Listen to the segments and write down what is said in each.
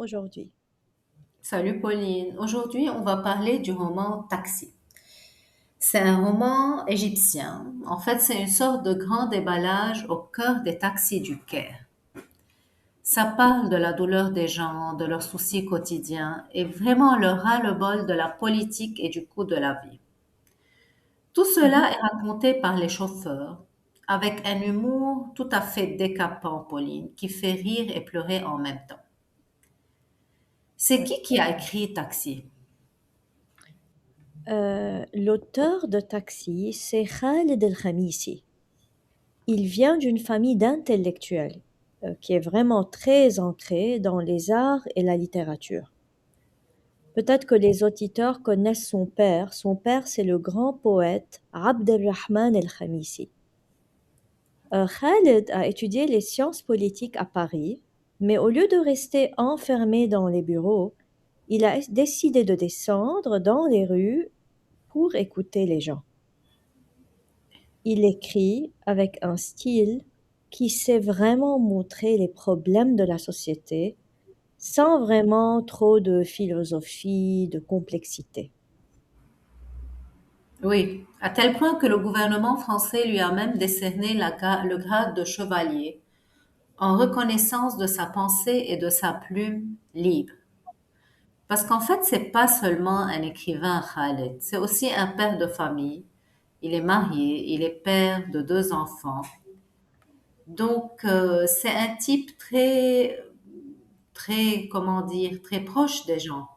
aujourd'hui? Salut Pauline. Aujourd'hui, on va parler du roman Taxi. C'est un roman égyptien. En fait, c'est une sorte de grand déballage au cœur des taxis du Caire. Ça parle de la douleur des gens, de leurs soucis quotidiens et vraiment le ras-le-bol de la politique et du coût de la vie. Tout Mhm. cela est raconté par les chauffeurs avec un humour tout à fait décapant, Pauline, qui fait rire et pleurer en même temps. C'est Ouais. qui a écrit Taxi? L'auteur de Taxi, c'est Khaled El-Khamisi. Il vient d'une famille d'intellectuels qui est vraiment très ancrée dans les arts et la littérature. Peut-être que les auditeurs connaissent son père. Son père, c'est le grand poète Abd el-Rahman El-Khamisi. Khaled a étudié les sciences politiques à Paris, mais au lieu de rester enfermé dans les bureaux, il a décidé de descendre dans les rues pour écouter les gens. Il écrit avec un style qui sait vraiment montrer les problèmes de la société sans vraiment trop de philosophie, de complexité. Oui, à tel point que le gouvernement français lui a même décerné le grade de chevalier en reconnaissance de sa pensée et de sa plume libre. Parce qu'en fait, c'est pas seulement un écrivain, Khaled, c'est aussi un père de famille. Il est marié, il est père de deux enfants. Donc, c'est un type très, comment dire, très proche des gens.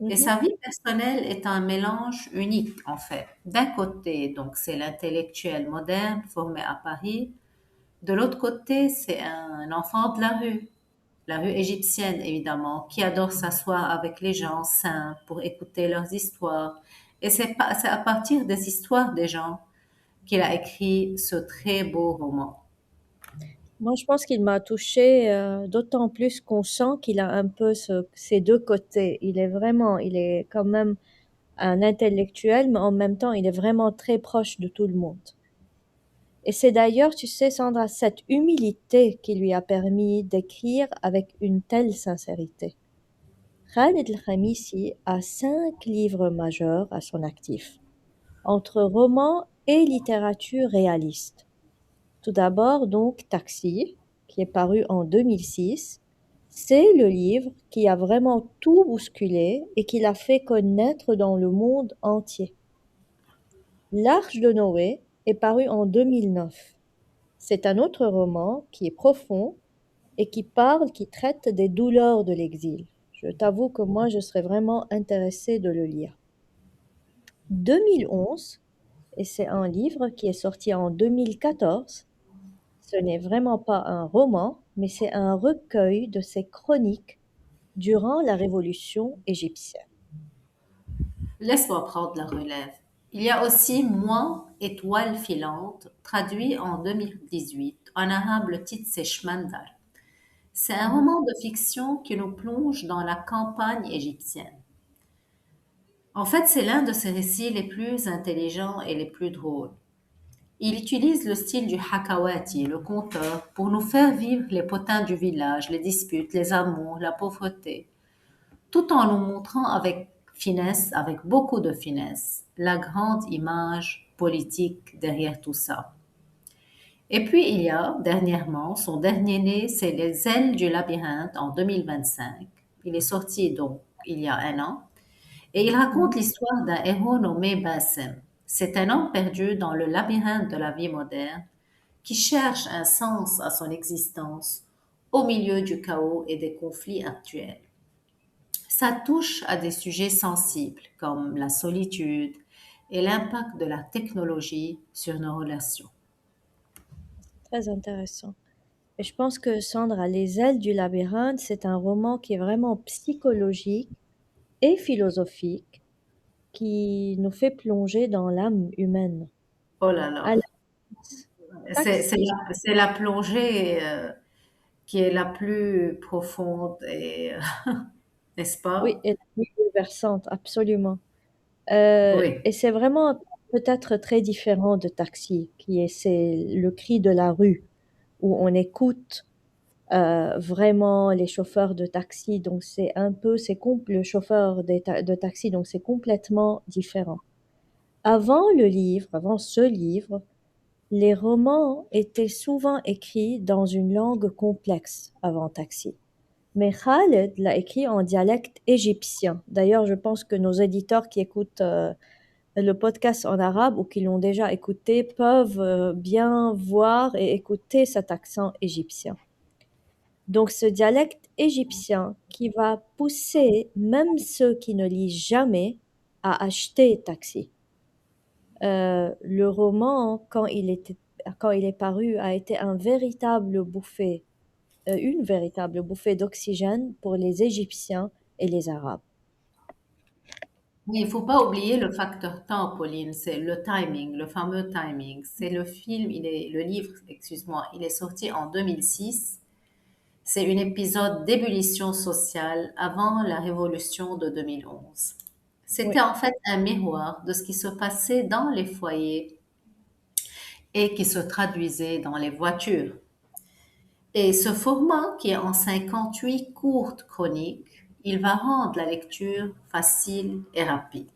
Et Mhm. sa vie personnelle est un mélange unique, en fait. D'un côté, donc, c'est l'intellectuel moderne formé à Paris. De l'autre côté, c'est un enfant de la rue égyptienne, évidemment, qui adore s'asseoir avec les gens simples pour écouter leurs histoires. Et c'est à partir des histoires des gens qu'il a écrit ce très beau roman. Moi, je pense qu'il m'a touchée, d'autant plus qu'on sent qu'il a un peu ces deux côtés. Il est quand même un intellectuel, mais en même temps, il est vraiment très proche de tout le monde. Et c'est d'ailleurs, tu sais, Sandra, cette humilité qui lui a permis d'écrire avec une telle sincérité. Khaled El-Khamisi a 5 livres majeurs à son actif, entre romans et littérature réaliste. Tout d'abord, donc, Taxi, qui est paru en 2006. C'est le livre qui a vraiment tout bousculé et qui l'a fait connaître dans le monde entier. L'Arche de Noé est paru en 2009. C'est un autre roman qui est profond et qui traite des douleurs de l'exil. Je t'avoue que moi, je serais vraiment intéressée de le lire. 2011, et c'est un livre qui est sorti en 2014. Ce n'est vraiment pas un roman, mais c'est un recueil de ses chroniques durant la Révolution égyptienne. Laisse-moi prendre la relève. Il y a aussi Moi, étoile filante, traduit en 2018. En arabe, le titre c'est Shmandar. C'est un Mhm. roman de fiction qui nous plonge dans la campagne égyptienne. En fait, c'est l'un de ses récits les plus intelligents et les plus drôles. Il utilise le style du Hakawati, le conteur, pour nous faire vivre les potins du village, les disputes, les amours, la pauvreté, tout en nous montrant avec finesse, avec beaucoup de finesse, la grande image politique derrière tout ça. Et puis il y a, dernièrement, son dernier né, c'est Les ailes du labyrinthe en 2025. Il est sorti donc il y a un an. Et il raconte Mhm. l'histoire d'un héros nommé Bassem. C'est un homme perdu dans le labyrinthe de la vie moderne qui cherche un sens à son existence au milieu du chaos et des conflits actuels. Ça touche à des sujets sensibles comme la solitude et l'impact de la technologie sur nos relations. Très intéressant. Et je pense que Sandra, Les ailes du labyrinthe, c'est un roman qui est vraiment psychologique et philosophique, qui nous fait plonger dans l'âme humaine. Oh là là, À la c'est Taxi, c'est la plongée qui est la plus profonde et n'est-ce oui, pas? elle est bouleversante, absolument. Oui. Et c'est vraiment peut-être très différent de Taxi, c'est le cri de la rue, où on écoute vraiment les chauffeurs de taxi. Donc c'est un peu, le chauffeur de taxi, donc c'est complètement différent. Avant ce livre, les romans étaient souvent écrits dans une langue complexe avant Taxi. Mais Khaled l'a écrit en dialecte égyptien. D'ailleurs, je pense que nos éditeurs qui écoutent le podcast en arabe ou qui l'ont déjà écouté peuvent bien voir et écouter cet accent égyptien. Donc, ce dialecte égyptien qui va pousser même ceux qui ne lisent jamais à acheter Taxi. Le roman, quand il est paru, a été une véritable bouffée d'oxygène pour les Égyptiens et les Arabes. Mais il faut pas oublier le facteur temps, Pauline, c'est le timing, le fameux timing. C'est le livre, excuse-moi, il est sorti en 2006. C'est un épisode d'ébullition sociale avant la révolution de 2011. C'était Oui, en fait un miroir de ce qui se passait dans les foyers et qui se traduisait dans les voitures. Et ce format, qui est en 58 courtes chroniques, il va rendre la lecture facile et rapide.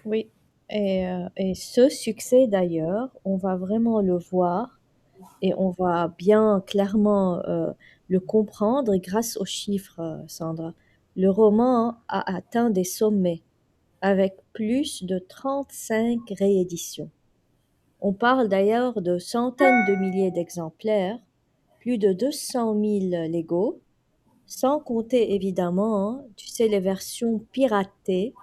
oui. Et ce succès, d'ailleurs, on va vraiment le voir et on va bien clairement le comprendre grâce aux chiffres, Sandra. Le roman a atteint des sommets avec plus de 35 rééditions. On parle d'ailleurs de centaines de milliers d'exemplaires, plus de 200 000 légaux, sans compter évidemment, hein, tu sais, les versions piratées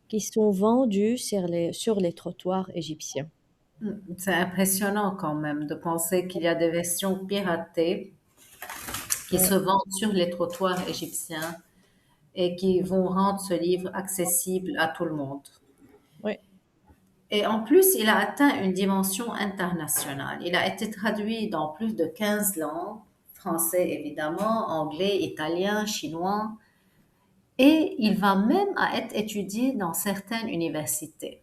qui sont vendues sur les trottoirs égyptiens. C'est impressionnant quand même de penser qu'il y a des versions piratées qui Ouais, se vendent sur les trottoirs égyptiens et qui vont rendre ce livre accessible à tout le monde. ouais, Et en plus, il a atteint une dimension internationale. Il a été traduit dans plus de 15 langues, français évidemment, anglais, italien, chinois, et il va même à être étudié dans certaines universités.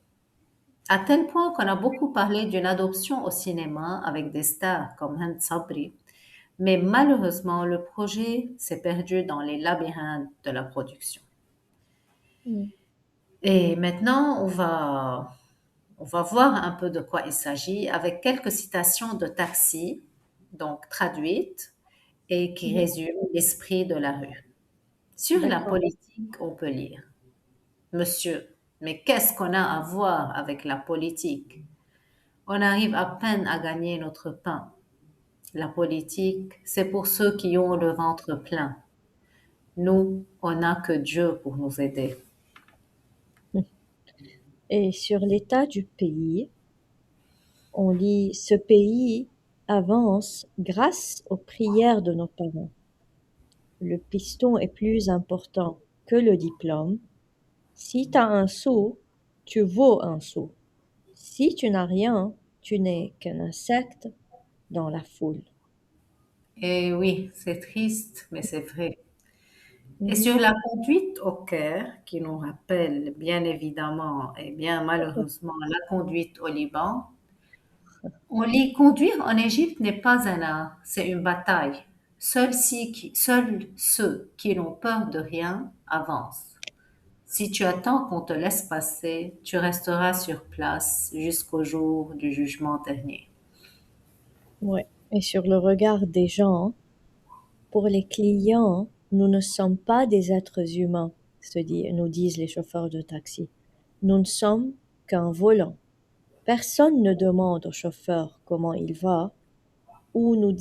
À tel point qu'on a beaucoup parlé d'une adoption au cinéma avec des stars comme Hind Sabri, mais malheureusement, le projet s'est perdu dans les labyrinthes de la production. mm, Et maintenant, on va voir un peu de quoi il s'agit avec quelques citations de Taxi, donc traduites, et qui mhm. résument l'esprit de la rue. Sur la D'accord. politique, on peut lire: Monsieur, mais qu'est-ce qu'on a à voir avec la politique? On arrive à peine à gagner notre pain. La politique, c'est pour ceux qui ont le ventre plein. Nous, on n'a que Dieu pour nous aider. Et sur l'état du pays, on lit ce pays avance grâce aux prières de nos parents. Le piston est plus important que le diplôme. Si tu as un sou, tu vaux un sou. Si tu n'as rien, tu n'es qu'un insecte dans la foule. Et oui, c'est triste, mais c'est vrai. Et Mhm. sur la conduite au Caire, qui nous rappelle bien évidemment et bien malheureusement la conduite au Liban, on lit: conduire en Égypte n'est pas un art, c'est une bataille. Seuls ceux qui n'ont peur de rien avancent. Si tu attends qu'on te laisse passer, tu resteras sur place jusqu'au jour du jugement dernier. Ouais. Et sur le regard des gens, pour les clients, nous ne sommes pas des êtres humains, nous disent les chauffeurs de taxi. Nous ne sommes qu'un volant. Personne ne demande au chauffeur comment il va, on nous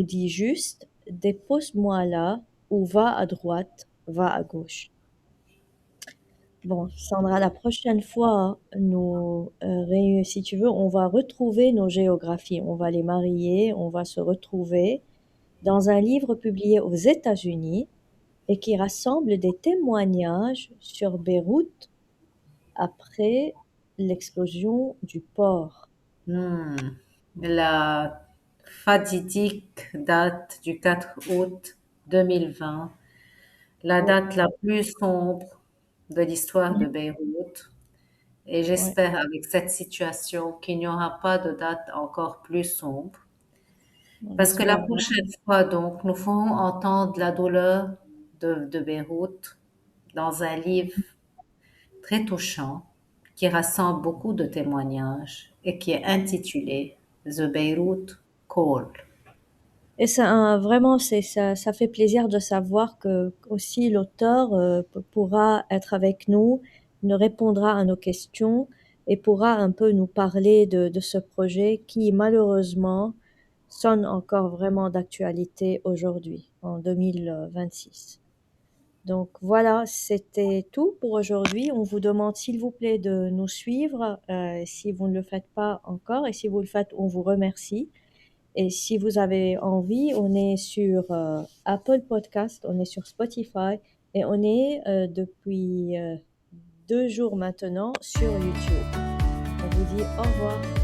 dit juste dépose-moi là ou va à droite, va à gauche. Bon, Sandra, la prochaine fois, si tu veux, on va retrouver nos géographies, on va les marier, on va se retrouver dans un livre publié aux États-Unis et qui rassemble des témoignages sur Beyrouth après l'explosion du port. Hmm. La fatidique date du 4 août 2020, la Oui, date la plus sombre de l'histoire de mhm, Beyrouth. Et ouais, j'espère avec cette situation qu'il n'y aura pas de date encore plus sombre. On Parce que la espère bien. prochaine fois, donc, nous ferons entendre la douleur de Beyrouth dans un livre très touchant qui rassemble beaucoup de témoignages et qui est intitulé The Beirut Call. Et vraiment, ça fait plaisir de savoir que aussi l'auteur pourra être avec nous, nous répondra à nos questions et pourra un peu nous parler de ce projet qui malheureusement sonne encore vraiment d'actualité aujourd'hui, en 2026. Donc voilà, c'était tout pour aujourd'hui. On vous demande s'il vous plaît de nous suivre si vous ne le faites pas encore et si vous le faites, on vous remercie. Et si vous avez envie, on est sur Apple Podcast, on est sur Spotify et on est depuis 2 jours maintenant sur YouTube. On vous dit au revoir.